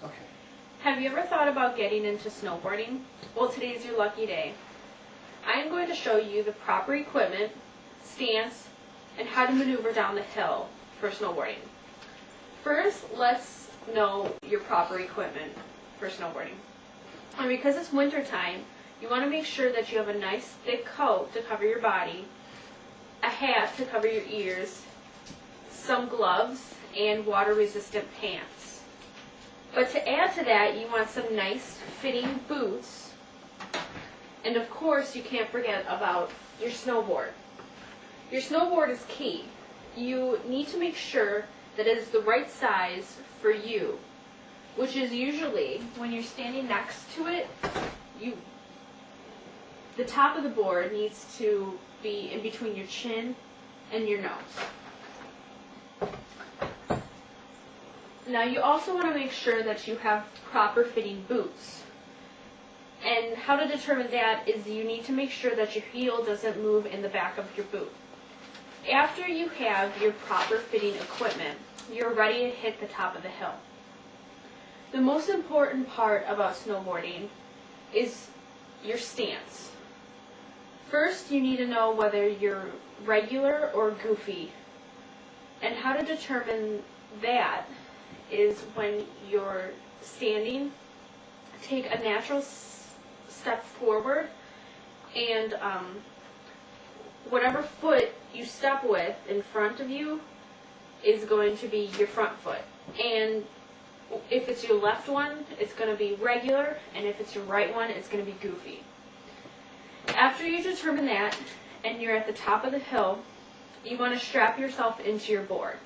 Okay. Have you ever thought about getting into snowboarding? Well, today's your lucky day. I am going to show you the proper equipment, stance, and how to maneuver down the hill for snowboarding. First, let's know your proper equipment for snowboarding. And because it's winter time, you want to make sure that you have a nice thick coat to cover your body, a hat to cover your ears, some gloves, and water-resistant pants. But to add to that, you want some nice fitting boots, and of course you can't forget about your snowboard. Your snowboard is key. You need to make sure that it is the right size for you, which is usually when you're standing next to it, the top of the board needs to be in between your chin and your nose. Now you also want to make sure that you have proper fitting boots. And how to determine that is you need to make sure that your heel doesn't move in the back of your boot. After you have your proper fitting equipment, you're ready to hit the top of the hill. The most important part about snowboarding is your stance. First, you need to know whether you're regular or goofy. And how to determine that is when you're standing, take a natural step forward, and whatever foot you step with in front of you is going to be your front foot. And if it's your left one, it's going to be regular, and if it's your right one, it's going to be goofy. After you determine that, and you're at the top of the hill, you want to strap yourself into your board.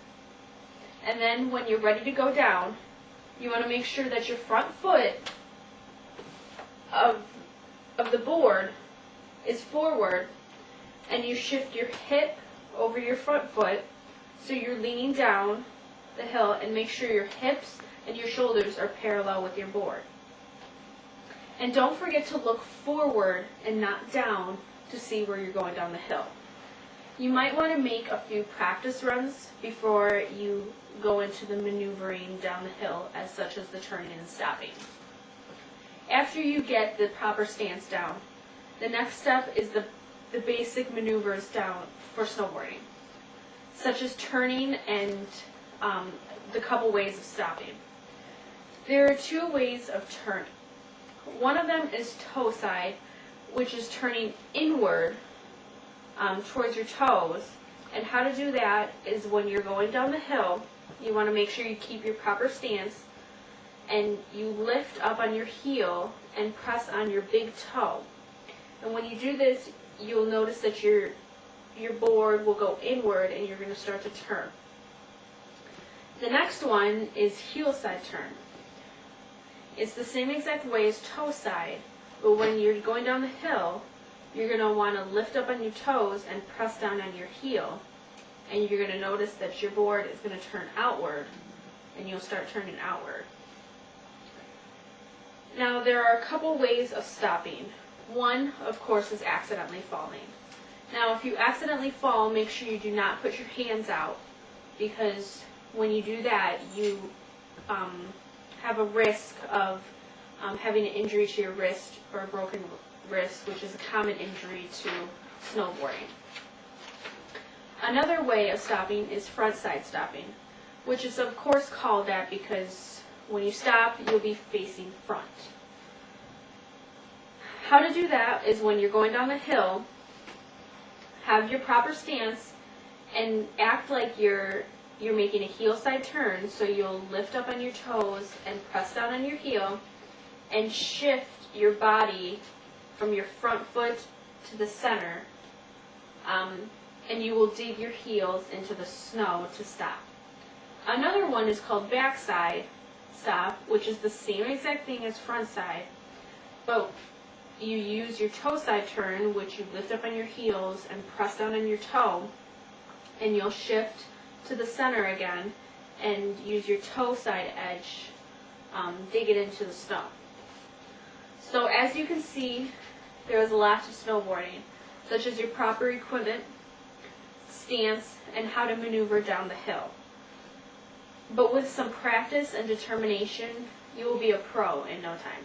And then when you're ready to go down, you want to make sure that your front foot of the board is forward, and you shift your hip over your front foot so you're leaning down the hill, and make sure your hips and your shoulders are parallel with your board. And don't forget to look forward and not down to see where you're going down the hill. You might want to make a few practice runs before you go into the maneuvering down the hill, as such as the turning and stopping. After you get the proper stance down, the next step is the basic maneuvers down for snowboarding, such as turning and the couple ways of stopping. There are two ways of turning. One of them is toe side, which is turning inward towards your toes. And how to do that is when you're going down the hill, you want to make sure you keep your proper stance, and you lift up on your heel and press on your big toe. And when you do this, you'll notice that your board will go inward and you're going to start to turn. The next one is heel side turn. It's the same exact way as toe side, but when you're going down the hill, you're going to want to lift up on your toes and press down on your heel, and you're going to notice that your board is going to turn outward, and you'll start turning outward. Now, there are a couple ways of stopping. One, of course, is accidentally falling. Now, if you accidentally fall, make sure you do not put your hands out, because when you do that, you have a risk of having an injury to your wrist or a broken wrist, which is a common injury to snowboarding. Another way of stopping is front side stopping, which is of course called that because when you stop, you'll be facing front. How to do that is when you're going down the hill, have your proper stance and act like you're making a heel side turn, so you'll lift up on your toes and press down on your heel and shift your body from your front foot to the center, and you will dig your heels into the snow to stop. Another one is called backside stop, which is the same exact thing as front side, but you use your toe side turn, which you lift up on your heels and press down on your toe, and you'll shift to the center again and use your toe side edge, dig it into the snow. So as you can see, there is a lot to snowboarding, such as your proper equipment, stance, and how to maneuver down the hill. but with some practice and determination, you will be a pro in no time.